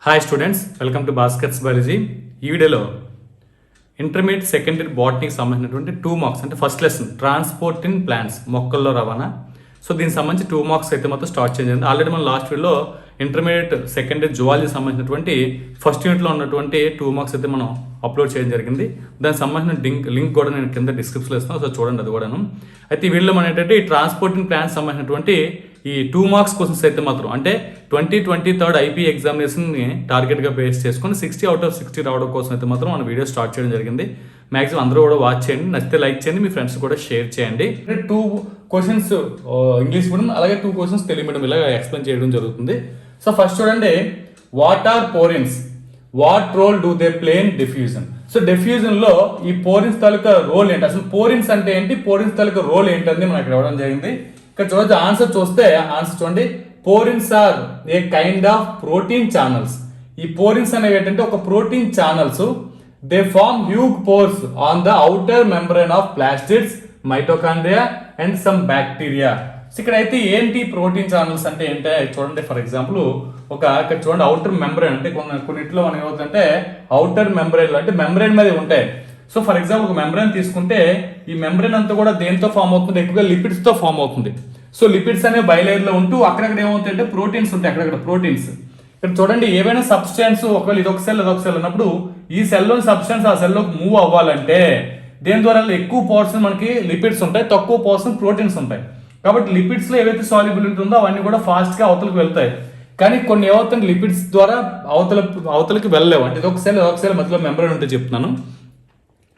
Hi students, welcome to baskets biology. ఈ వీడియోలో intermediate secondary బాటనీకి సంబంధించినటువంటి 2 మార్క్స్ అంటే first lesson transport in plants మొక్కల్లో రవాణా. సో దీనికి సంబంధించి 2 మార్క్స్ అయితే మొత్తం స్టార్ట్ చేయండి. ఆల్రెడీ మనం లాస్ట్ వీడియోలో ఇంటర్మీడియట్ సెకండరీ జువాలజీకి సంబంధించినటువంటి ఫస్ట్ యూనిట్లో ఉన్నటువంటి 2 మార్క్స్ అయితే మనం అప్లోడ్ చేయడం జరిగింది. దానికి సంబంధించిన లింక్ కూడా నేను కింద డిస్క్రిప్షన్లో ఇస్తాను, సో చూడండి అది కూడాను. అయితే ఈ వీడియోలో మనం ఏంటంటే ఈ ట్రాన్స్పోర్ట్ ఇన్ ప్లాంట్స్ సంబంధించినటువంటి ఈ 2 మార్క్స్ క్వశ్చన్స్ అయితే మాత్రం అంటే 2023 ఐపీ ఎగ్జామినేషన్ని టార్గెట్గా బేస్ చేసుకొని 60 out of 60 రావడం కోసం అయితే మాత్రం మన వీడియో స్టార్ట్ చేయడం జరిగింది. మ్యాక్సిమం అందరూ కూడా వాచ్ చేయండి, నచ్చితే లైక్ చేయండి, మీ ఫ్రెండ్స్ కూడా షేర్ చేయండి. 2 క్వశ్చన్స్ ఇంగ్లీష్ మీడియం అలాగే 2 క్వశ్చన్స్ తెలుగు మీడియం ఇలా ఎక్స్ప్లెయిన్ చేయడం జరుగుతుంది. సో ఫస్ట్ చూడండి, what are porins, what role do they play in diffusion. So diffusion లో ఈ పోరిన్స్ తాలూకా రోల్ ఏంటి, అసలు పోరిన్స్ అంటే ఏంటి, పోరిన్స్ తాలూకా రోల్ ఏంటని మనకి ఇవ్వడం జరిగింది. ఇక్కడ చూడొచ్చు ఆన్సర్ చూస్తే, ఆన్సర్ చూడండి, porins are a kind of protein channels. ఈ పోరిన్స్ అనేవి ఏంటంటే ఒక protein channels. They form huge pores on the outer membrane of plastids, mitochondria and some bacteria. ఇక్కడ అయితే ఏంటి ప్రోటీన్ ఛానల్స్ అంటే ఏంటంటే చూడండి, ఫర్ ఎగ్జాంపుల్ ఇక్కడ చూడండి అవుటర్ మెంబ్రేన్ అంటే కొన్నిట్లో మనం ఏమవుతుందంటే అవుటర్ మెంబ్రేన్ అంటే మెంబ్రేన్ మీద ఉంటాయి. సో ఫర్ ఎగ్జాంపుల్ ఒక మెంబ్రేన్ తీసుకుంటే ఈ మెంబ్రేన్ అంతా కూడా దేంతో ఫామ్ అవుతుంది, ఎక్కువగా లిపిడ్స్ తో ఫామ్ అవుతుంది. సో లిపిడ్స్ అనేవి బయలేయర్ లో ఉంటూ అక్కడక్కడ ఏమవుతాయంటే ప్రోటీన్స్ ఉంటాయి, అక్కడక్కడ ప్రోటీన్స్. ఇక్కడ చూడండి, ఏవైనా సబ్స్టెన్స్ ఒకవేళ ఇదొక సెల్ అన్నప్పుడు ఈ సెల్లోని సబ్స్టెన్స్ ఆ సెల్లోకి మూవ్ అవ్వాలంటే దేని ద్వారా ఎక్కువ పోర్షన్ మనకి లిపిడ్స్ ఉంటాయి, తక్కువ పోర్షన్ ప్రోటీన్స్ ఉంటాయి. కాబట్టి లిపిడ్స్ లో ఏవైతే సాల్యుబిలిటీ ఉందో అవన్నీ కూడా ఫాస్ట్ గా అవతలకు వెళ్తాయి. కానీ కొన్ని ఏమవుతుంది లిపిడ్స్ ద్వారా అవతలకి వెళ్ళలేవు. అంటే ఇదొక సెల్ మధ్యలో మెంబ్రేన్ ఉంటే చెప్తున్నాను.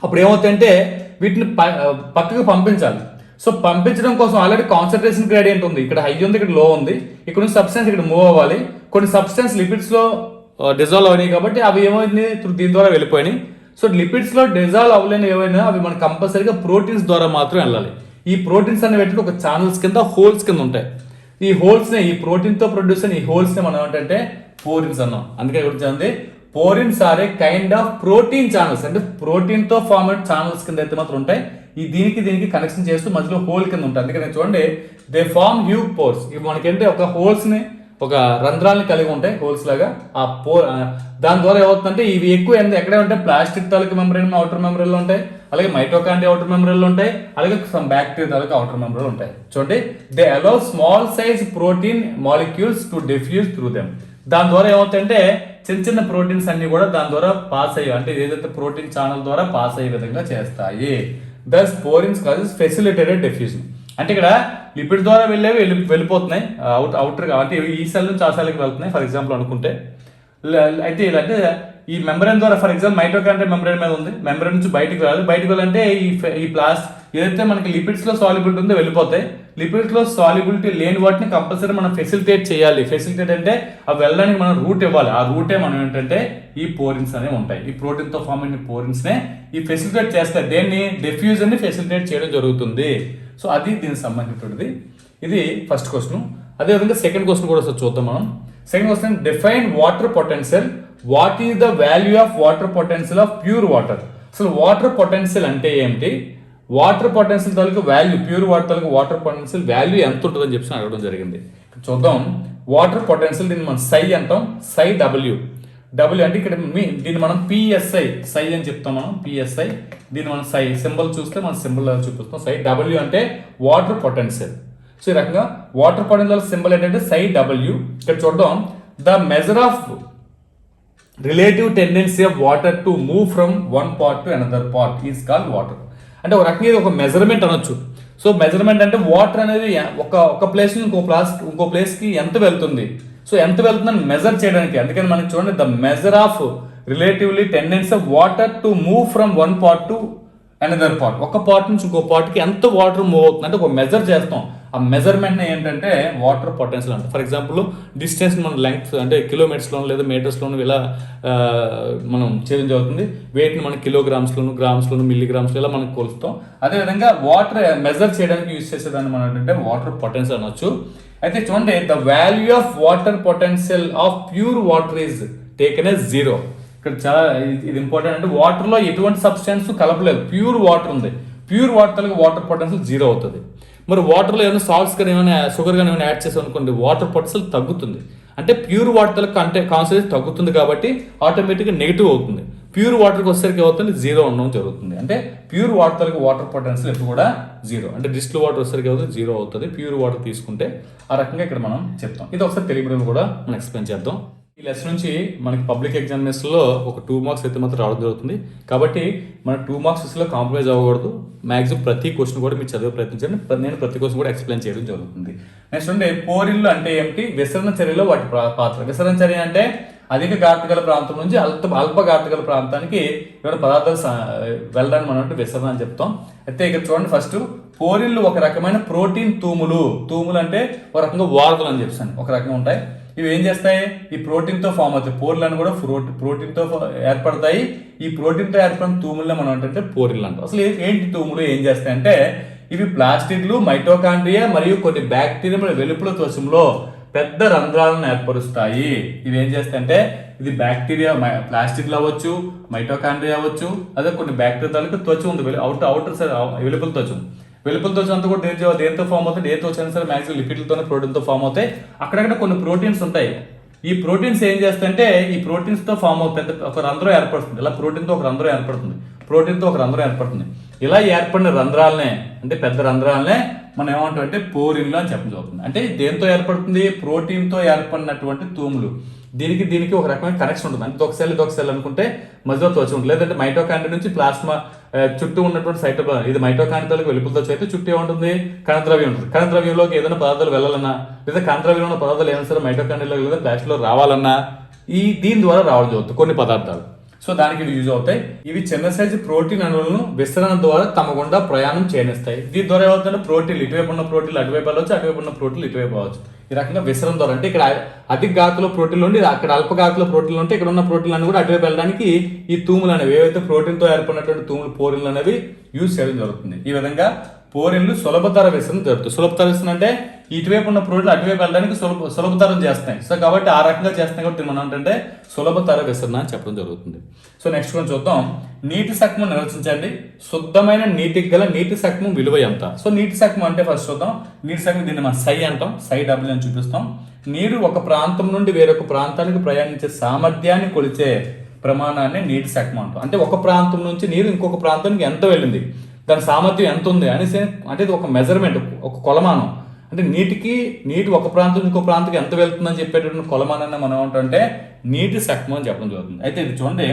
అప్పుడు ఏమవుతాయంటే వీటిని పక్కకు పంపించాలి. సో పంపించడం కోసం ఆల్రెడీ కాన్సన్ట్రేషన్ గ్రేడియంట్ ఉంది, ఇక్కడ హై ఉంది, ఇక్కడ లో ఉంది. ఇక్కడ నుంచి సబ్స్టెన్స్ ఇక్కడ మూవ్ అవ్వాలి. కొన్ని సబ్స్టెన్స్ లిపిడ్స్ లో డిజాల్వ్ అయినాయి కాబట్టి అవి ఏమైంది దీని ద్వారా వెళ్ళిపోయినాయి. సో లిపిడ్స్ లో డిజాల్వ్ అవ్వలేని ఏమైనా అవి మనకు కంపల్సరీగా ప్రోటీన్స్ ద్వారా మాత్రం వెళ్ళాలి. ఈ ప్రోటీన్స్ అనేవి ఒక ఛానల్స్ కింద హోల్స్ కింద ఉంటాయి. ఈ హోల్స్ ని, ఈ ప్రోటీన్ తో ప్రొడ్యూస్ అయిన ఈ హోల్స్ ని మనం ఏంటంటే పోరిన్స్ అన్నాం. అందుకే గురించి porins are a kind of protein channels, అంటే ప్రోటీన్ తో ఫార్మ్ అయిన ఛానల్స్ కింద అయితే మాత్రం ఉంటాయి. ఈ దీనికి కనెక్షన్ చేస్తూ మధ్యలో హోల్ కింద ఉంటాయి. అందుకని చూడండి, దే ఫార్మ్ హ్యూజ్ పోర్స్. ఇవి మనకేంటే ఒక హోల్స్ ని, ఒక రంధ్రాలని కలిగి ఉంటాయి, హోల్స్ లాగా. దాని ద్వారా ఏమవుతుందంటే ఇవి ఎక్కువ ఎక్కడే ఉంటాయి, ప్లాస్టిక్ తాలూకు మెంబ్రేన్ అవుటర్ మెంబ్రేన్ లో ఉంటాయి, అలాగే మైటోకాండ్రియా అవుటర్ మెంబ్రేన్ లో ఉంటాయి, అలాగే సమ్ బ్యాక్టీరియా తాలూకు అవుటర్ మెంబ్రేన్ ఉంటాయి. చూడండి, they allow small size protein molecules to defuse through them. దాని ద్వారా ఏమవుతాయంటే చిన్న ప్రోటీన్స్ అన్ని కూడా దాని ద్వారా పాస్ అయ్యి, అంటే ఏదైతే ప్రోటీన్ ఛానల్ ద్వారా పాస్ అయ్యే విధంగా చేస్తాయి. దస్ పోరిన్స్ కాజెస్ ఫెసిలిటేటెడ్ డిఫ్యూజన్. అంటే ఇక్కడ లిపిడ్ ద్వారా వెళ్ళిపోతున్నాయి అవుటర్, అంటే ఈ సెల్ నుంచి ఆ సెల్కి వెళ్తున్నాయి ఫర్ ఎగ్జాంపుల్ అనుకుంటే. అయితే ఇలాంటి ఈ మెంబ్రేన్ ద్వారా, ఫర్ ఎగ్జాంపుల్ మైటోకాండ్రియా మెంబ్రేన్ మీద ఉంది, మెంబ్రేన్ నుంచి బయటికి వెళ్ళాలంటే ఈ ఏదైతే మనకి లిపిడ్స్ లో సాల్యుబిలిటీ ఉందో వెళ్ళిపోతాయి. లిపిడ్స్ లో సాల్యుబిలిటీ లేని వాటిని కంపల్సరీ మనం ఫెసిలిటేట్ చేయాలి. ఫెసిలిటేట్ అంటే అవి వెళ్ళడానికి మనం రూట్ ఇవ్వాలి. ఆ రూటే మనం ఏంటంటే ఈ పోరిన్స్ అనేవి ఉంటాయి. ఈ ప్రోటీన్ తో ఫామ్ అయిన పోరిన్స్ నే ఈ ఫెసిలిటేట్ చేస్తాయి. దేన్ని, డిఫ్యూజన్ ని ఫెసిలిటేట్ చేయడం జరుగుతుంది. సో అది దీనికి సంబంధించినది. ఇది ఫస్ట్ క్వశ్చన్. అదేవిధంగా సెకండ్ క్వశ్చన్ కూడా చూద్దాం మనం. Second question, define water potential. What is the value of water potential of pure water. అసలు వాటర్ పొటెన్షియల్ అంటే ఏమిటి, వాటర్ పొటెన్షియల్ తాలూకు వాల్యూ, ప్యూర్ వాటర్ తాలూకు వాటర్ పొటెన్షియల్ వాల్యూ ఎంత ఉంటుందని చెప్పి అడగడం జరిగింది. చూద్దాం, వాటర్ పొటెన్షియల్ దీన్ని మనం సై అంటాం, సై డబ్ల్యూ అంటే ఇక్కడ దీన్ని మనం పిఎస్ఐ సై అని చెప్తాం మనం, పిఎస్ఐ. దీన్ని మనం సై సింబల్ చూస్తే మనం సింబల్ చూపిస్తాం. సై డబ్ల్యూ అంటే వాటర్ పొటెన్షియల్. సో ఈ రకంగా వాటర్ పొటెన్షియల్ సింబల్ ఏంటంటే సై డబ్ల్యూ. ఇక్కడ చూద్దాం, the measure of relative tendency of water to move from one part to another part is called water. అంటే ఒక రకంగా ఒక మెజర్మెంట్ అనొచ్చు. సో మెజర్మెంట్ అంటే వాటర్ అనేది ఒక ప్లేస్ నుంచి ఇంకో ప్లేస్ కి ఎంత వెళ్తుంది, సో ఎంత వెళ్తుందని మెజర్ చేయడానికి. అందుకని మనకి చూడండి, the measure of relatively tendency of water to move from one part to another part. ఒక పార్ట్ నుంచి ఇంకో పార్ట్ కి ఎంత వాటర్ మూవ్ అవుతుంది అంటే ఒక మెజర్ చేస్తాం. ఆ మెజర్మెంట్ ఏంటంటే వాటర్ పొటెన్షియల్ అంటే. ఫర్ ఎగ్జాంపుల్ డిస్టెన్స్ మన లెంగ్త్ అంటే కిలోమీటర్స్లోను లేదా మీటర్స్లోను ఇలా మనం చేంజ్ అవుతుంది. వెయిట్ని మనం గ్రామ్స్లోను మిల్లీగ్రామ్స్లో ఇలా మనం కొలుస్తాం. అదేవిధంగా వాటర్ మెజర్ చేయడానికి యూజ్ చేసేదాన్ని మనం ఏంటంటే వాటర్ పొటెన్షియల్ అనొచ్చు. అయితే చూడండి, the value of water potential of pure water is taken as 0. ఇక్కడ చాలా ఇది ఇంపార్టెంట్. అంటే వాటర్లో ఎటువంటి సబ్స్టెన్స్ కలపలేదు, ప్యూర్ వాటర్ ఉంది. ప్యూర్ వాటర్ వాటర్ పొటెన్షియల్ 0 అవుతుంది. మరి వాటర్లో ఏమైనా సాల్ట్స్ కానీ ఏమైనా షుగర్ కానీ ఏమైనా యాడ్ చేసాం అనుకోండి, వాటర్ పొటెన్షియల్ తగ్గుతుంది. అంటే ప్యూర్ వాటర్ అంటే కాన్సన్ట్రేషన్ తగ్గుతుంది కాబట్టి ఆటోమేటిక్గా నెగిటివ్ అవుతుంది. ప్యూర్ వాటర్కి వచ్చేసరికి అవుతుంది జీరో ఉండడం జరుగుతుంది. అంటే ప్యూర్ వాటర్కి వాటర్ పొటెన్షియల్ ఎప్పుడు కూడా జీరో, అంటే డిస్టిల్ వాటర్ వచ్చేసరికి అవుతుంది జీరో అవుతుంది ప్యూర్ వాటర్ తీసుకుంటే. ఆ రకంగా ఇక్కడ మనం చెప్తాం. ఇది ఒకసారి తెలియడం కూడా మనం ఎక్స్ప్లెయిన్ చేద్దాం. ఈ లెసన్ నుంచి మనకి పబ్లిక్ ఎగ్జామినేషన్లో ఒక 2 మార్క్స్ అయితే మాత్రం రావడం జరుగుతుంది. కాబట్టి మన 2 మార్క్స్లో కాంప్రమైజ్ అవ్వకూడదు. మ్యాక్సిమం ప్రతి క్వశ్చన్ కూడా మీరు చదివే ప్రయత్నించండి. నేను ప్రతి క్వశ్చన్ కూడా ఎక్స్ప్లెయిన్ చేయడం జరుగుతుంది. నెక్స్ట్ అంటే పోరిల్లు అంటే ఏమిటి, విసరణ చర్యలో వాటి పాత్ర. విసరణ చర్య అంటే అధిక గాఢత గల ప్రాంతం నుంచి అల్ప గాఢత గల ప్రాంతానికి ఏమైనా పదార్థాలు వెళ్ళడానికి మనం అంటే విసరణ అని చెప్తాం. అయితే ఇక్కడ చూడండి, ఫస్ట్ పోరిల్లు ఒక రకమైన ప్రోటీన్ తూములు అంటే ఒక రకంగా వారధులు అని చెప్తాను, ఒక రకంగా ఉంటాయి. ఇవి ఏం చేస్తాయి, ఈ ప్రోటీన్తో ఫామ్ అవుతాయి. పోరిల్లు అని కూడా ప్రోటీన్తో ఏర్పడతాయి. ఈ ప్రోటీన్తో ఏర్పడిన తూములనే మనం అంటే పోరిల్లు అంటాం. అసలు ఏంటి తూములు, ఏం చేస్తాయంటే ఇవి ప్లాస్టిడ్లు, మైటోకాండ్రియా మరియు కొన్ని బ్యాక్టీరియా వెలుపల త్వచంలో పెద్ద రంధ్రాలను ఏర్పరుస్తాయి. ఇవి ఏం చేస్తాయంటే ఇది బ్యాక్టీరియా, ప్లాస్టిక్లు అవ్వచ్చు, మైటోకాండ్రియా అవ్వచ్చు, అదే కొన్ని బ్యాక్టీరియా తాలూకు త్వచం ఉంది, అవుటర్ సైడ్ వెలుపల త్వచం. వెలుపల త్వచం అంతా కూడా దేంతో ఫామ్ అవుతుంది, ఏ త్వచం సరే మ్యాక్సిమం లిపిడ్లతోనే ప్రోటీన్తో ఫామ్ అవుతాయి. అక్కడక్కడ కొన్ని ప్రోటీన్స్ ఉంటాయి. ఈ ప్రోటీన్స్ ఏం చేస్తాయంటే ఈ ప్రోటీన్స్తో ఫామ్ అవుతుంది, ఒక రంధ్రం ఏర్పడుతుంది. ఇలా ప్రోటీన్తో ఒక రంధ్రం ఏర్పడుతుంది. ఇలా ఏర్పడిన రంధ్రాలనే అంటే పెద్ద రంధ్రాలనే మనం ఏమంటాం అంటే పోరిల్లు అని చెప్పడం జరుగుతుంది. అంటే దేంతో ఏర్పడుతుంది, ప్రోటీన్తో ఏర్పడినటువంటి తూములు. దీనికి ఒక రకమైన కనెక్షన్ ఉంటుంది. అంటే ఒక సెల్ అనుకుంటే మధ్యలో త్వచం ఉంటుంది. లేదంటే మైటోకాండ్రియా నుంచి ప్లాస్మా చుట్టూ ఉన్నటువంటి సైటోప్లాజం, ఇది మైటోకాండ్రియాలకు వెలుపల త్వచం అయితే చుట్టూ ఏముంటుంది, కణద్రవ్యం ఉంటుంది. కణద్రవ్యంలోకి ఏదైనా పదార్థాలు వెళ్ళాలన్నా లేదా కణద్రవ్యంలో ఉన్న పదార్థాలు ఏమైనా సరే మైటోకాండ్రియాలో లేదా ప్లాస్టిక్లో రావాలన్నా దీని ద్వారా రావడం జరుగుతుంది కొన్ని పదార్థాలు. సో దానికి ఇవి యూజ్ అవుతాయి. ఇవి చిన్న సైజు ప్రోటీన్ అణువులను విస్తరణ ద్వారా తమ గుండా ప్రయాణం చేయనిస్తాయి. దీని ద్వారా ఏమవుతుందంటే ప్రోటీన్లు ఇటువైపు ఉన్న ప్రోటీన్లు అటువైపు వెళ్ళవచ్చు, అటువైపు ఉన్న ప్రోటీన్లు ఇటువైపు అవ్వచ్చు. ఈ రకంగా విస్తరణ ద్వారా అంటే ఇక్కడ అధిక గాతులో ప్రోటీన్లు ఉండి అక్కడ అల్ప గాతులో ప్రోటీన్లు ఉంటే ఇక్కడ ఉన్న ప్రోటీన్లు అన్ని కూడా అటువైపు వెళ్ళడానికి ఈ తూములు అనేవి ఏవైతే ప్రోటీన్తో ఏర్పడినటువంటి తూములు పోరిన్లు అనేవి యూజ్ చేయడం జరుగుతుంది. ఈ విధంగా పోరిన్లు సులభతర విసరణ జరుగుతుంది. సులభతర విసరణ అంటే ఇటువైపు ఉన్న ప్రోటీన్లు అటువైపు వెళ్ళడానికి సులభతరం చేస్తాయి. సో కాబట్టి ఆ రకంగా చేస్తాయి కాబట్టి మనం ఏంటంటే సులభతర విసరణ అని చెప్పడం జరుగుతుంది. సో నెక్స్ట్ కొంచెం చూద్దాం. నీటి సగము నిర్వచించండి. శుద్ధమైన నీటికి గల నీటి సగము విలువ ఎంత? సో నీటి సగము అంటే ఫస్ట్ చూద్దాం. నీటి సగము దీన్ని మనం సై అంటాం, సై డబ్ల్యూ అని చూపిస్తాం. నీరు ఒక ప్రాంతం నుండి వేరొక ప్రాంతానికి ప్రయాణించే సామర్థ్యాన్ని కొలిచే ప్రమాణాన్ని నీటి సగము అంటాం. అంటే ఒక ప్రాంతం నుంచి నీరు ఇంకొక ప్రాంతానికి ఎంత వెళ్ళింది, దాని సామర్థ్యం ఎంత ఉంది అనేసి అంటే ఇది ఒక మెజర్మెంట్, ఒక కొలమానం. అంటే నీటి ఒక ప్రాంతం ఇంకో ప్రాంతానికి ఎంత వెళ్తుందని చెప్పేటటువంటి కొలమానాన్ని మనం ఏమంటే నీటి సగము అని చెప్పడం జరుగుతుంది. అయితే ఇది చూడండి,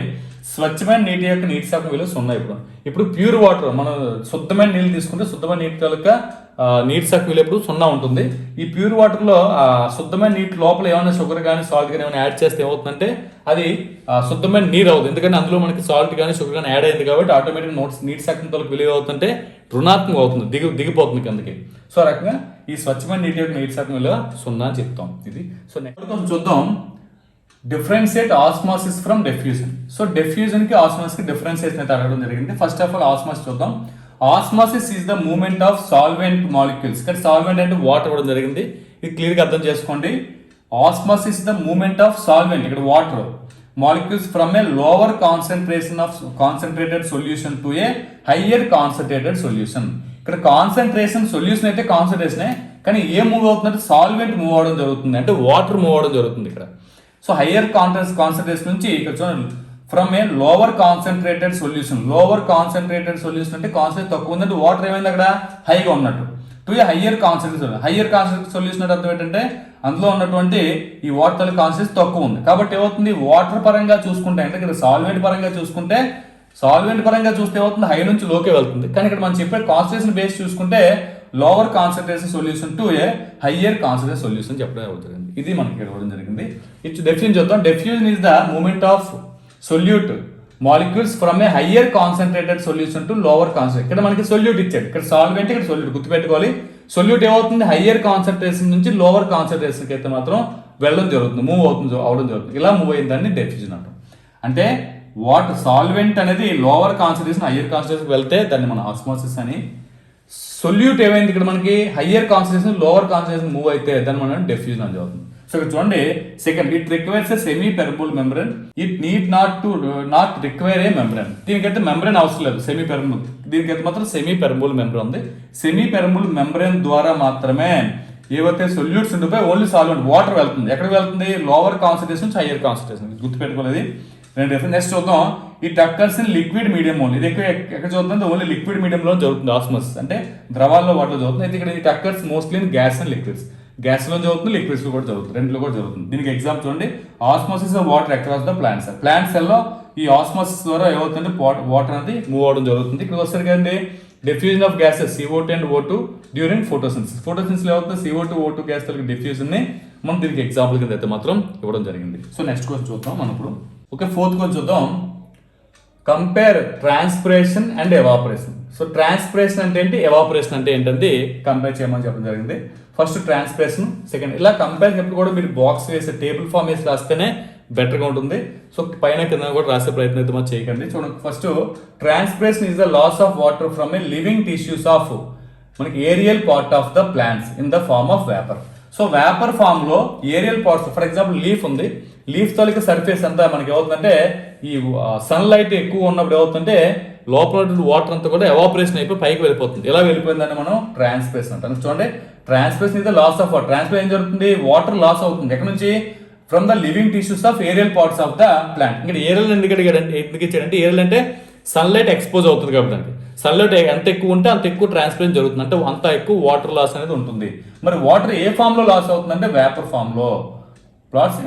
స్వచ్ఛమైన నీటి యొక్క నీటి సగం విలువ 0. ఇప్పుడు ప్యూర్ వాటర్ మనం శుద్ధమైన నీళ్ళు తీసుకుంటే శుద్ధమైన నీటి యొక్క నీటి సగం విలువ ఎప్పుడు 0 ఉంటుంది. ఈ ప్యూర్ వాటర్లో శుద్ధమైన నీటి లోపల ఏమైనా షుగర్ కానీ సాల్ట్ కానీ ఏమైనా యాడ్ చేస్తే ఏమవుతుందంటే అది శుద్ధమైన నీరు అవుతుంది. ఎందుకంటే అందులో మనకి సాల్ట్ కానీ షుగర్ కానీ యాడ్ అయింది కాబట్టి ఆటోమేటిక్ నీటి సగం తొలకి విలువ అవుతుంటే రుణాత్మకం అవుతుంది, దిగిపోతుంది కిందకి. సో ఆ రకంగా ఈ స్వచ్ఛమైన నీటి యొక్క నీటి సగం విలువ 0 అని చెప్తాం. ఇది సో నెక్స్ట్ కొంచెం చూద్దాం. Differentiate osmosis from diffusion. So diffusion కి ఆస్మాసిస్ కి డిఫరెన్షియేషన్ అయితే అడగడం జరిగింది. ఫస్ట్ ఆఫ్ ఆల్ ఆస్మాసిస్ చూద్దాం. Osmosis is the movement of solvent molecules. ఇక్కడ సాల్వెంట్ అంటే వాటర్ ఇవ్వడం జరిగింది, ఇది క్లియర్ గా అర్థం చేసుకోండి. Osmosis is the movement of solvent, ఇక్కడ water molecules from a lower concentrated solution to a higher concentrated solution. ఇక్కడ కాన్సన్ట్రేషన్ సొల్యూషన్ అయితే కాన్సన్ట్రేషనే, కానీ ఏం మూవ్ అవుతుందంటే సాల్వెంట్ మూవ్ అవడం జరుగుతుంది, అంటే వాటర్ మూవ్ అవడం జరుగుతుంది ఇక్కడ. సో హయ్యర్ కాన్సన్ట్రేషన్ నుంచి ఇక్కడ చూడండి, from a lower concentrated solution. Lower concentrated solution అంటే కాన్సన్ట్రేట్ తక్కువ ఉందంటే వాటర్ ఏమైంది అక్కడ హైగా ఉన్నట్టు. To a higher concentration. Higher concentrate solution అంటే అర్థం ఏంటంటే అందులో ఉన్నటువంటి ఈ వాటర్ కాన్సన్ట్రేషన్ తక్కువ ఉంది కాబట్టి ఏమవుతుంది, వాటర్ పరంగా చూసుకుంటే అంటే ఇక్కడ సాల్వెంట్ పరంగా చూసుకుంటే ఏమవుతుంది, హై నుంచి లోకే వెళ్తుంది. కానీ ఇక్కడ మనం చెప్పే కాన్సన్ట్రేషన్ బేస్ చూసుకుంటే lower concentration solution to a higher concentration solution చెప్పడం జరుగుతుంది. ఇది మనకి ఇవ్వడం జరిగింది. ఇచ్చి డెఫినేషన్ చూద్దాం. Diffusion is the movement of solute molecules from A higher concentrated solution to lower concentration. ఇక్కడ మనకి సొల్యూట్ ఇచ్చాడు, ఇక్కడ సాల్వెంట్, ఇక్కడ సొల్యూట్ గుర్తుపెట్టుకోవాలి. సొల్యూట్ ఏమవుతుంది, హయ్యర్ కాన్సన్ట్రేషన్ నుంచి లోవర్ కాన్సన్ట్రేషన్కి అయితే మాత్రం వెళ్ళడం జరుగుతుంది, అవడం జరుగుతుంది. ఇలా మూవ్ అయ్యింది దాన్ని డెఫ్యూజన్ అంటాం. అంటే వాటర్ సాల్వెంట్ అనేది లోవర్ కాన్సన్ట్రేషన్ హయ్యర్ కాన్సన్ట్రేషన్ వెళ్తే దాన్ని మనం ఆస్మోసిస్ అని, సొల్యూట్ ఏమైంది ఇక్కడ మనకి higher concentration lower concentration move అయితే దాన్ని మనం డెఫ్యూజన్ అని చదువుతుంది. సో ఇక్కడ చూడండి, second, it requires a semi permeable membrane. It need not require A membrane. దీనికైతే మెంబ్రేన్ అవసరం లేదు, సెమీ పెర్మబుల్. దీనికైతే మాత్రం సెమీ పెర్మబుల్ మెంబ్రేన్ ఉంది. సెమీ పెర్మబుల్ మెంబ్రేన్ ద్వారా మాత్రమే ఏవైతే సొల్యూట్స్ ఉండిపోయి ఓన్లీ సాల్వెంట్ వాటర్ వెళ్తుంది. ఎక్కడికి వెళ్తుంది? లోవర్ కాన్సన్ట్రేషన్ నుంచి హైయర్ కాన్సన్ట్రేషన్. గుర్తుపెట్టుకోలేదు. నెక్స్ట్ చూద్దాం. It occurs in liquid medium only. ఇది ఎక్కడ జరుగుతుంది? ఓన్లీ లిక్విడ్ మీడియంలో జరుగుతుంది. ఆస్మోసిస్ అంటే ద్రవాల్లో వాటిలో జరుగుతుంది. అయితే ఇక్కడ it occurs mostly in gas and liquids. Gas లో జరుగుతుంది, లిక్విడ్స్ లో కూడా జరుగుతుంది, రెండులో కూడా జరుగుతుంది. దీనికి ఎగ్జాంపుల్ చూడండి, osmosis of water across the plants. Plant cell లో ఈ ఆస్మోసిస్ ద్వారా ఏమవుతుంది? వాటర్ అనేది మూవ్ అవడం జరుగుతుంది. ఇక్కడ వస్తారు కదండి diffusion of gases CO2 and O2 during photosynthesis. Photosynthesis లో ఏమవుతుంది? CO2 O2 గ్యాస్ డిఫ్యూజన్ ని మనం దీనికి ఎగ్జాంపుల్ కింద అయితే మాత్రం ఇవ్వడం జరిగింది. సో నెక్స్ట్ క్వశ్చన్ చూద్దాం మనం ఇప్పుడు. ఓకే, ఫోర్త్ క్వశ్చన్ చూద్దాం. Compare transpiration and evaporation. So transpiration అంటే ఏంటి, ఎవాపరేషన్ అంటే ఏంటంటే కంపేర్ చేయమని చెప్పడం జరిగింది. ఫస్ట్ ట్రాన్స్పిరేషన్, సెకండ్ ఇలా కంపేర్ ఎప్పుడు కూడా మీరు బాక్స్ వేసే టేబుల్ ఫామ్ వేసి రాస్తేనే బెటర్గా ఉంటుంది. సో పైన కింద కూడా రాసే ప్రయత్నం అయితే మనం చేయకండి. చూడండి, first transpiration is the loss of water from a living tissues of మనకి aerial part of the plants in the form of vapour. So vapour form లో aerial parts, for example leaf ఉంది, లీఫ్ తాలూకా surface అంతా మనకి ఏమవుతుందంటే ఈ sunlight ఎక్కువ ఉన్నప్పుడు ఏమవుతుందంటే లోపల వాటర్ అంతా కూడా ఎవాపరేషన్ అయిపోయి పైకి వెళ్ళిపోతుంది. ఎలా వెళ్ళిపోయిందని మనం ట్రాన్స్పిరేషన్ అంటాం. చూడండి, transpiration is the loss of water. Transpiration ఏం జరుగుతుంది? వాటర్ లాస్ అవుతుంది. ఎక్కడ నుంచి? From the living tissues of aerial parts of the plant. ఇక్కడ ఏరియల్ ఎందుకు ఇచ్చాడంటే ఏరియల్ అంటే సన్లైట్ ఎక్స్పోజ్ అవుతుంది కాబట్టి. సన్లైట్ ఎంత ఎక్కువ ఉంటే అంత ఎక్కువ ట్రాన్స్పిరేషన్ జరుగుతుంది, అంటే అంత ఎక్కువ వాటర్ లాస్ అనేది ఉంటుంది. మరి వాటర్ ఏ ఫామ్ లో లాస్ అవుతుంది అంటే వేపర్ ఫామ్ లో. ప్లాట్స్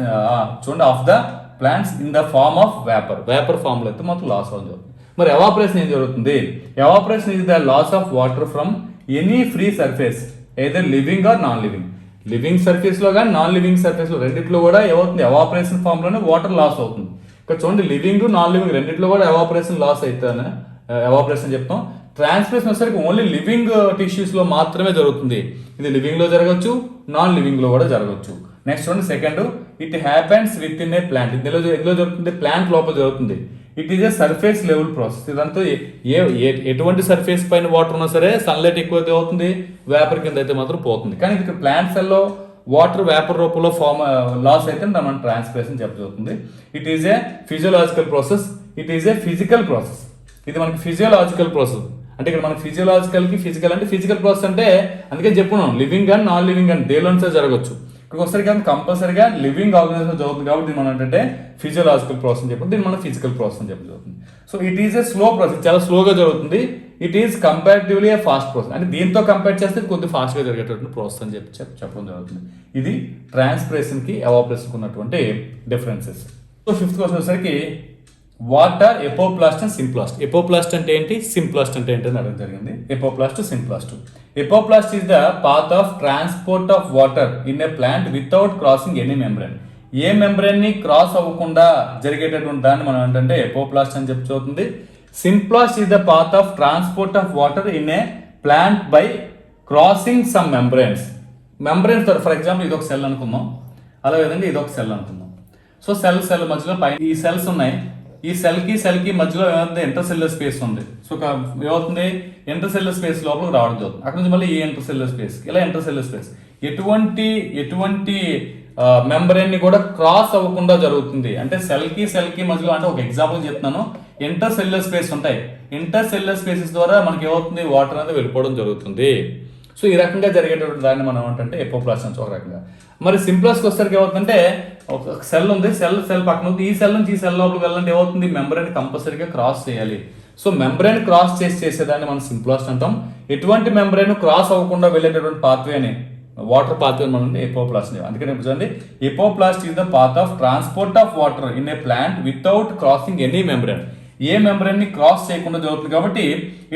చూడండి, of the plants in the form of vapour. Vapour form లో అయితే మాత్రం లాస్ అవుతుంది. మరి ఎవాపరేషన్ ఏం జరుగుతుంది? Evaporation is the loss of water from any free surface, either living or non living. Living surface లో కానీ నాన్ లివింగ్ సర్ఫేస్ లో రెండిట్లో కూడా ఏమవుతుంది? ఎవాపరేషన్ ఫామ్ లోనే వాటర్ లాస్ అవుతుంది. ఇక్కడ చూడండి, లివింగ్ నాన్ లివింగ్ రెండిట్లో కూడా ఎవాపరేషన్ లాస్ అవుతుంది. ఎవాపరేషన్ చెప్తాం. ట్రాన్స్పిరేషన్ వచ్చేసరికి ఓన్లీ లివింగ్ టిష్యూస్ లో మాత్రమే జరుగుతుంది. ఇది లివింగ్ లో జరగచ్చు, నాన్ లివింగ్ లో కూడా జరగచ్చు. నెక్స్ట్ చూడండి, second, it happens with in a plant. ఎందులో జరుగుతుంది? ప్లాంట్ లోపల జరుగుతుంది. It is A surface level process. ఇదంతా ఎటువంటి సర్ఫేస్ పైన వాటర్ ఉన్నా సరే సన్లైట్ ఎక్కువ అవుతుంది, వేపర్ కింద అయితే మాత్రం పోతుంది. కానీ ఇక్కడ ప్లాంట్ సెల్లో వాటర్ వేపర్ రూపంలో ఫామ్ లాస్ అయితే మనం ట్రాన్స్పిరేషన్ చెప్పబోతుంది. It is a physiological process, it is a physical process. ఇది మనకి ఫిజియోలాజికల్ ప్రాసెస్. అంటే ఇక్కడ మనకి ఫిజియోలాజికల్ కి ఫిజికల్ అంటే ఫిజికల్ ప్రాసెస్ అంటే అందుకే చెప్పుకున్నాం living and non living and దేనిలోనే జరగచ్చు. ఇక్కడికి ఒకసారి కానీ కంపల్సరీగా లివింగ్ ఆర్గనిజం జరుగుతుంది కాబట్టి మనం అంటే ఫిజియోలాజికల్ ప్రాసెస్ అని చెప్పి దీన్ని మనం ఫిజికల్ ప్రాసెస్ అని చెప్పి జరుగుతుంది. So it is A slow process, చాలా స్లోగా జరుగుతుంది. It is comparatively A fast process, అంటే దీంతో కంపేర్ చేస్తే కొద్దిగా ఫాస్ట్గా జరిగేటటువంటి ప్రాసెస్ అని చెప్పడం జరుగుతుంది. ఇది ట్రాన్స్పిరేషన్ కి ఎవాపరేషన్ ఉన్నటువంటి డిఫరెన్సెస్. సో ఫిఫ్త్ క్వశ్చన్ వచ్చేసరికి what are apoplast and symplast. Apoplast అంటే ఏంటి, సింప్లాస్ట్ అంటే ఏంటి అని అడగడం జరిగింది. Apoplast, symplast. Apoplast is the path of transport of water in a plant without crossing any membrane. ఏ మెంబ్రెన్ ని క్రాస్ అవ్వకుండా జరిగేటటువంటి దాన్ని మనం ఏంటంటే ఎపోప్లాస్ట్ అని చెప్పుతుంది. Symplast is the path of transport of water in a plant by crossing some membranes. Membranes for example ఇది ఒక సెల్ అనుకుందాం, అలాగేదండి ఇది ఒక సెల్ అనుకుందాం. సో సెల్ మధ్యలో పైన ఈ సెల్స్ ఉన్నాయి. ఈ సెల్ కి మధ్యలో ఏమవుతుంది? ఇంటర్సెల్యులర్ స్పేస్ ఉంది. సో ఏమవుతుంది? ఇంటర్సెల్యులర్ స్పేస్ లోపలికి రావడం జరుగుతుంది. అక్కడ నుంచి మళ్ళీ ఈ ఇంటర్సెల్యులర్ స్పేస్, ఇలా ఇంటర్సెల్యులర్ స్పేస్ ఎటువంటి మెంబ్రెన్ ని కూడా క్రాస్ అవ్వకుండా జరుగుతుంది. అంటే సెల్ కి మధ్యలో, అంటే ఒక ఎగ్జాంపుల్ చెప్తున్నాను, ఇంటర్సెల్యులర్ స్పేస్ ఉంటాయి. ఇంటర్సెల్యులర్ స్పేసెస్ ద్వారా మనకి ఏమవుతుంది? వాటర్ అనేది వెళ్ళిపోవడం జరుగుతుంది. సో ఈ రకంగా జరిగేటటువంటి దాన్ని మనం ఏంటంటే ఎపోప్లాస్ట్ అని ఒక రకంగా. మరి సింప్లాస్ట్కి వచ్చేసరికి ఏమవుతుందంటే ఒక సెల్ ఉంది, సెల్ పక్కన ఉంది. ఈ సెల్ నుంచి ఈ సెల్ లోపలికి వెళ్ళాలంటే ఏమవుతుంది? మెంబ్రెన్ కంపల్సరీగా క్రాస్ చేయాలి. సో మెంబ్రెన్ క్రాస్ చేసేదాన్ని మనం సింప్లాస్ట్ అంటాం. ఎటువంటి మెంబ్రెన్ క్రాస్ అవ్వకుండా వెళ్ళేటటువంటి పాత్వే అని వాటర్ పాత్వే మనం ఎపోప్లాస్ట్. అందుకని చూడండి, apoplast is the path of transport of water in a plant without crossing any membrane. ఏ మెంబ్రెన్ ని క్రాస్ చేయకుండా జరుగుతుంది కాబట్టి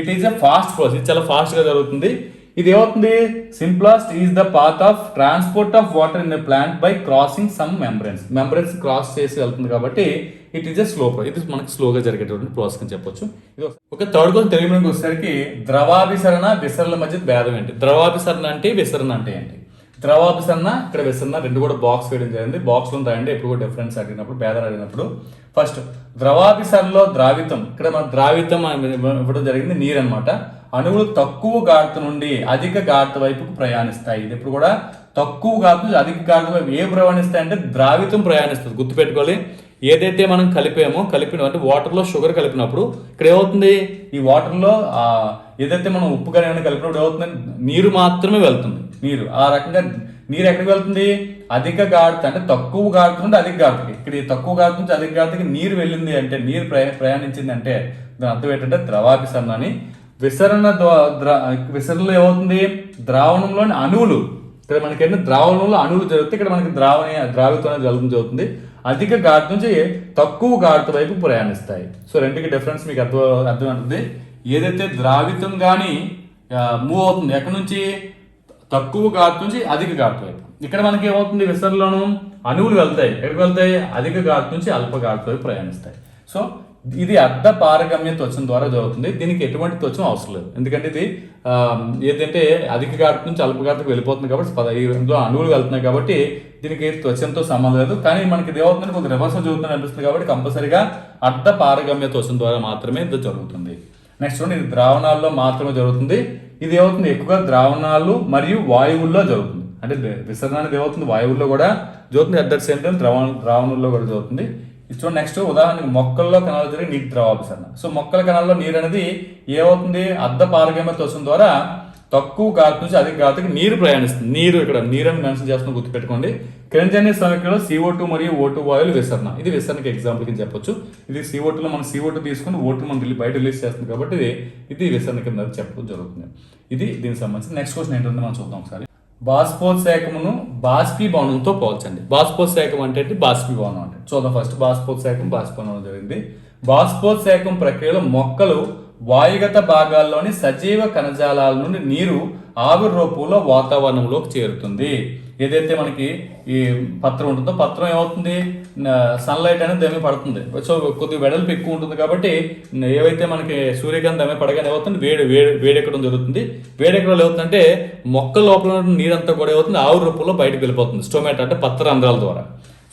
it is a fast process, చాలా ఫాస్ట్ గా జరుగుతుంది. ఇది ఏమవుతుంది? Symplast is the path of transport of water in a plant by crossing some membranes cross చేసి వెళ్తుంది కాబట్టి it is a slow process. ఇది మనకి స్లోగా జరిగేటువంటి ప్రాసెస్ అని చెప్పొచ్చు. ఇది ఒక థర్డ్ క్వశ్చన్ తెలుగు మీడియంకి వచ్చేసరికి ద్రవాభిసరణ విసరణ మధ్య భేదం ఏంటి? ద్రవాభిసరణ అంటే విసరణ అంటే ఏంటి? ద్రవాభిసరణ, ఇక్కడ విసరణ రెండు కూడా బాక్స్ వేయడం జరిగింది. బాక్స్ లో రాయండి ఎప్పుడు కూడా డిఫరెన్స్ అడిగినప్పుడు, భేదాలు అడిగినప్పుడు. ఫస్ట్ ద్రవాభిసరణలో ద్రావితం, ఇక్కడ మన ద్రావితం ఇవ్వడం జరిగింది నీరు అనమాట. అణువులు తక్కువ గాఢత నుండి అధిక గాఢత వైపుకు ప్రయాణిస్తాయి. ఇది ఇప్పుడు కూడా తక్కువ గాఢత అధిక గాఢత వైపు ఏ ప్రయాణిస్తాయి అంటే ద్రావితం ప్రయాణిస్తుంది. గుర్తుపెట్టుకోవాలి, ఏదైతే మనం కలిపిన అంటే వాటర్లో షుగర్ కలిపినప్పుడు ఇక్కడ ఏమవుతుంది? ఈ వాటర్లో ఏదైతే మనం ఉప్పు కానీ ఏమైనా కలిపినప్పుడు ఏమవుతుంది, నీరు మాత్రమే వెళ్తుంది. నీరు ఆ రకంగా నీరు ఎక్కడికి వెళ్తుంది, అధిక గాఢత అంటే తక్కువ గాఢత నుండి అధిక గాఢతకి. ఇక్కడ ఈ తక్కువ గాఢత నుంచి అధిక గాఢతకి నీరు వెళ్ళింది అంటే, నీరు ప్రయాణించింది అంటే దాని అర్థం ఏంటంటే ద్రవాభిసరణ అని. విసరణలో ఏమవుతుంది, ద్రావణంలోని అణువులు, ఇక్కడ మనకి ఏంటంటే ద్రావణంలో అణువులు జరుగుతాయి, ఇక్కడ మనకి ద్రావితం అనేది జరుగుతుంది. అధిక గాఢత నుంచి తక్కువ గాఢత వైపు ప్రయాణిస్తాయి. సో రెండుకి డిఫరెన్స్ మీకు అర్థం అవుతుంది. ఏదైతే ద్రావితం కానీ మూవ్ అవుతుంది ఎక్కడి నుంచి, తక్కువ గాఢత నుంచి అధిక గాఢత వైపు. ఇక్కడ మనకి ఏమవుతుంది, విసరణలోను అణువులు వెళ్తాయి, ఎక్కడికి వెళ్తాయి, అధిక గాఢత నుంచి అల్ప గాఢత వైపు ప్రయాణిస్తాయి. సో ఇది అర్ధ పారగమ్య త్వచం ద్వారా జరుగుతుంది. దీనికి ఎటువంటి త్వచం అవసరం లేదు, ఎందుకంటే ఇది ఏదంటే అధిక గాఢత నుంచి అల్ప గాఢతకు వెళ్ళిపోతుంది కాబట్టి ఇందులో అణువులు వెళ్తున్నాయి కాబట్టి దీనికి త్వచంతో సంబంధం లేదు. కానీ మనకి ఇది ఏమవుతుంది, కొంచెం రివర్స్ జరుగుతుంది అనిపిస్తుంది కాబట్టి కంపల్సరిగా అర్ధ పారగమ్య త్వచం ద్వారా మాత్రమే ఇది జరుగుతుంది. నెక్స్ట్ ఇది ద్రావణాల్లో మాత్రమే జరుగుతుంది. ఇది ఏమవుతుంది, ఎక్కువగా ద్రావణాలు మరియు వాయువుల్లో జరుగుతుంది. అంటే విసరణ అనేది ఏమవుతుంది, వాయువుల్లో కూడా జరుగుతుంది, అట్ ద సేమ్ టైం ద్రావణుల్లో కూడా జరుగుతుంది. చూడండి నెక్స్ట్ ఉదాహరణకి మొక్కల్లో కణాలు జరిగే నీటి ద్రవాభిసరణ. సో మొక్కల కణాల్లో నీరు అనేది ఏమవుతుంది, అర్ధ పారగమ్య త్వచం ద్వారా తక్కువ గాఢత నుంచి అధిక గాఢతకి నీరు ప్రయాణిస్తుంది. నీరు ఇక్కడ నీరు అని మెన్షన్ చేస్తున్న గుర్తుపెట్టుకోండి. కిరణజన్య సమీకరణలో CO2 మరియు O2 వాయువులు విసరణ. ఇది విసరణకి ఎగ్జాంపుల్ కింద చెప్పొచ్చు. ఇది CO2లో మనం CO2 తీసుకుని O2 మనం బయట రిలీజ్ చేస్తుంది కాబట్టి ఇది విసరణ కింద చెప్పడం జరుగుతుంది. ఇది దీనికి సంబంధించి నెక్స్ట్ క్వశ్చన్ ఏంటంటే మనం చూద్దాం ఒకసారి. బాష్పోత్సేకమును బాష్పీభవనంతో పోల్చండి. బాష్పోత్సేకం అంటే బాష్పీభవనం అంటే చూద్దాం. ఫస్ట్ బాష్పోత్సేకం బాష్పీభవనం జరిగింది. బాష్పోత్సేకం ప్రక్రియలో మొక్కలు వాయుగత భాగాల్లోని సజీవ కణజాలాల నుండి నీరు ఆవిరి రూపంలో వాతావరణంలోకి చేరుతుంది. ఏదైతే మనకి ఈ పత్రం ఉంటుందో, పత్రం ఏమవుతుంది, సన్లైట్ అనేది దమ్మి పడుతుంది. సో కొద్దిగా వెడల్పు ఎక్కువ ఉంటుంది కాబట్టి ఏవైతే మనకి సూర్యకాంతి దమ్మి పడగానే ఏమవుతుంది, వేడెక్కడం జరుగుతుంది. వేడెక్కడం ఏమవుతుందంటే మొక్క లోపల నీరంతా కూడా ఏమవుతుంది, ఆవిరి రూపంలో బయటకు వెళ్ళిపోతుంది, స్టోమేటా అంటే పత్ర రంధ్రాల ద్వారా.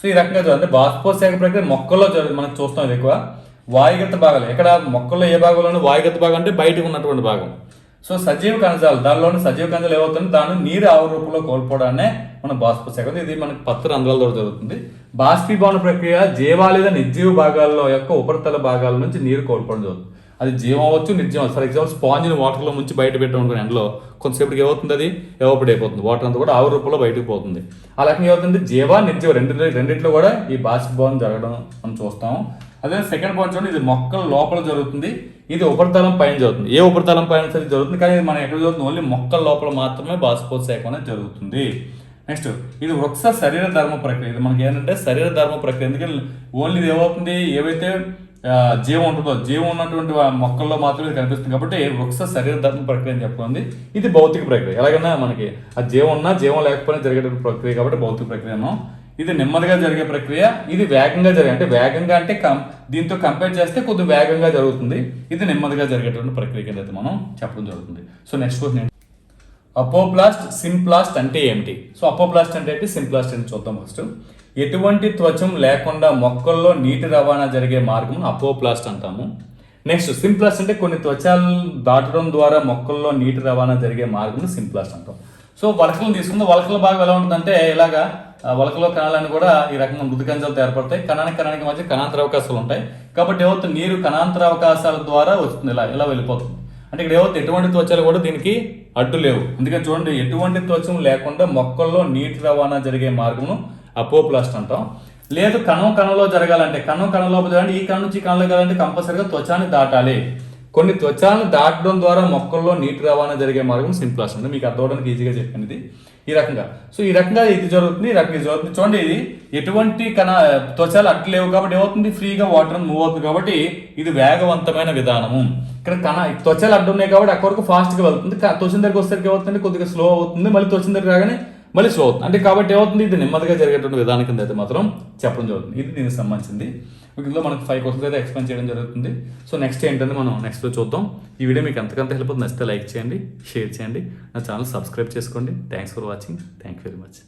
సో ఈ రకంగా అంటే బాష్పోత్సేక ప్రక్రియ మొక్కల్లో మనం చూస్తాం. ఇది ఎక్కువ వాయుగత భాగాలు. ఎక్కడ మొక్కల్లో ఏ భాగంలోనూ వాయుగత భాగం అంటే బయటకు ఉన్నటువంటి భాగం. సో సజీవ కణజాలు, దానిలోని సజీవ కణజాలు ఏమవుతుంది, దాన్ని నీరు ఆవిరి రూపంలో కోల్పోవడాన్ని మనం బాష్పోత్సేకం. ఇది మనకి పత్ర రంధ్రాల ద్వారా జరుగుతుంది. బాష్పీభవన ప్రక్రియ జీవ లేదా నిర్జీవ భాగాల్లో యొక్క ఉపరితల భాగాల నుంచి నీరు కోల్పోవడం జరుగుతుంది. అది జీవం అవ్వచ్చు, నిర్జీవం అవ్వచ్చు. ఫర్ ఎగ్జాంపుల్ స్పాంజ్ని వాటర్లో ముంచి బయట పెట్టడం ఎండలో కొంతసేపటికి ఏమవుతుంది, అది ఎవాపరేట్ అయిపోతుంది, వాటర్ అంతా కూడా ఆవిరి రూపంలో బయటకు పోతుంది. అలాగే ఏమవుతుంది, జీవ నిర్జీవ రెండింటిలో కూడా ఈ బాష్పీభవనం జరగడం మనం చూస్తాము. అదే సెకండ్ పాయింట్ చూడండి, ఇది మొక్కల లోపల జరుగుతుంది, ఇది ఉపరితలం పైన జరుగుతుంది. ఏ ఉపరితలం పైన సరే జరుగుతుంది, కానీ ఇది మనం ఎక్కడ జరుగుతుంది, ఓన్లీ మొక్కల లోపల మాత్రమే బాష్పోత్సేకం అనేది జరుగుతుంది. నెక్స్ట్ ఇది వృక్ష శరీర ధర్మ ప్రక్రియ. ఇది మనకి ఏంటంటే శరీర ధర్మ ప్రక్రియ. ఎందుకంటే ఓన్లీ ఇది ఏమవుతుంది, ఏవైతే జీవం ఉంటుందో జీవం ఉన్నటువంటి మొక్కల్లో మాత్రమే కనిపిస్తుంది కాబట్టి వృక్ష శరీర ధర్మ ప్రక్రియ అని చెప్పుకుంది. ఇది భౌతిక ప్రక్రియ. ఎలాగైనా మనకి ఆ జీవం ఉన్నా జీవం లేకపోయినా జరిగేటువంటి ప్రక్రియ కాబట్టి భౌతిక ప్రక్రియను. ఇది నెమ్మదిగా జరిగే ప్రక్రియ, ఇది వేగంగా జరిగే అంటే వేగంగా అంటే దీంతో కంపేర్ చేస్తే కొద్దిగా వేగంగా జరుగుతుంది. ఇది నెమ్మదిగా జరిగేటువంటి ప్రక్రియ కింద అయితే మనం చెప్పడం జరుగుతుంది. So next question, apoplast symplast అంటే ఏమిటి? సో అపోప్లాస్ట్ అంటే ఏంటి, సింప్లాస్ట్ అంటే చూద్దాం. ఫస్ట్ ఎటువంటి త్వచం లేకుండా మొక్కల్లో నీటి రవాణా జరిగే మార్గం అపోప్లాస్ట్ అంటాము. నెక్స్ట్ సింప్లాస్ట్ అంటే కొన్ని త్వచాలు దాటడం ద్వారా మొక్కల్లో నీటి రవాణా జరిగే మార్గం సింప్లాస్ట్ అంటాం. సో వలకలు తీసుకుంటే వలకల భాగం ఎలా ఉంటుందంటే ఇలాగా వలకలో కణాలన్నీ కూడా ఈ రకంగా మృదు కణజాలతో ఏర్పడతాయి. కణానికి మధ్య కణాంతర అవకాశాలు ఉంటాయి కాబట్టి ఏమవుతుంది, నీరు కణాంతర అవకాశాల ద్వారా వస్తుంది, ఇలా వెళ్ళిపోతుంది. అంటే ఇక్కడ ఏమవుతుంది, ఎటువంటి త్వచాలు కూడా దీనికి అడ్డు లేవు. అందుకని చూడండి, ఎటువంటి త్వచం లేకుండా మొక్కల్లో నీటి రవాణా జరిగే మార్గమును అపోప్లాస్ట్ అంటాం. లేదు కణంలో జరగాలంటే కణంలో జరగాలంటే ఈ కణం నుంచి కణంలో జరగాలంటే కంపల్సరీగా త్వచాన్ని దాటాలి. కొన్ని త్వచాలను దాటడం ద్వారా మొక్కల్లో నీటి రవాణా జరిగే మార్గం సింప్లాస్ట్ అంటే మీకు అర్థమవడానికి ఈజీగా చెప్పాను ఇది ఈ రకంగా. సో ఈ రకంగా ఇది జరుగుతుంది, ఈ రకంగా ఇది జరుగుతుంది. చూడండి, ఇది ఎటువంటి త్వచాలు అట్లేవు కాబట్టి ఏమవుతుంది, ఫ్రీగా వాటర్ మూవ్ అవుతుంది కాబట్టి ఇది వేగవంతమైన విధానము. ఇక్కడ త్వచాలు అడ్డున్నాయి కాబట్టి అక్కడ వరకు ఫాస్ట్గా వెళ్తుంది. త్వచం దగ్గరికి వచ్చేసరికి ఏమవుతుంది, కొద్దిగా స్లో అవుతుంది, మళ్ళీ త్వచం దగ్గర రాగానే మళ్ళీ స్లో అవుతుంది. అంటే కాబట్టి ఏమవుతుంది, ఇది నెమ్మదిగా జరిగేటువంటి విధానం కింద అయితే మాత్రం చెప్పడం జరుగుతుంది. ఇది దీనికి సంబంధించింది. ఇందులో మనకు 5 క్వశ్చన్స్ అయితే ఎక్స్ప్లెయిన్ చేయడం జరుగుతుంది. సో నెక్స్ట్ ఏంటంటే మనం నెక్స్ట్లో చూద్దాం. ఈ వీడియో మీకు ఎంతకంత హెల్ప్ అవుతుంది, నచ్చితే లైక్ చేయండి, షేర్ చేయండి, నా ఛానల్ సబ్స్క్రైబ్ చేసుకోండి. Thanks for watching. Thank you very much.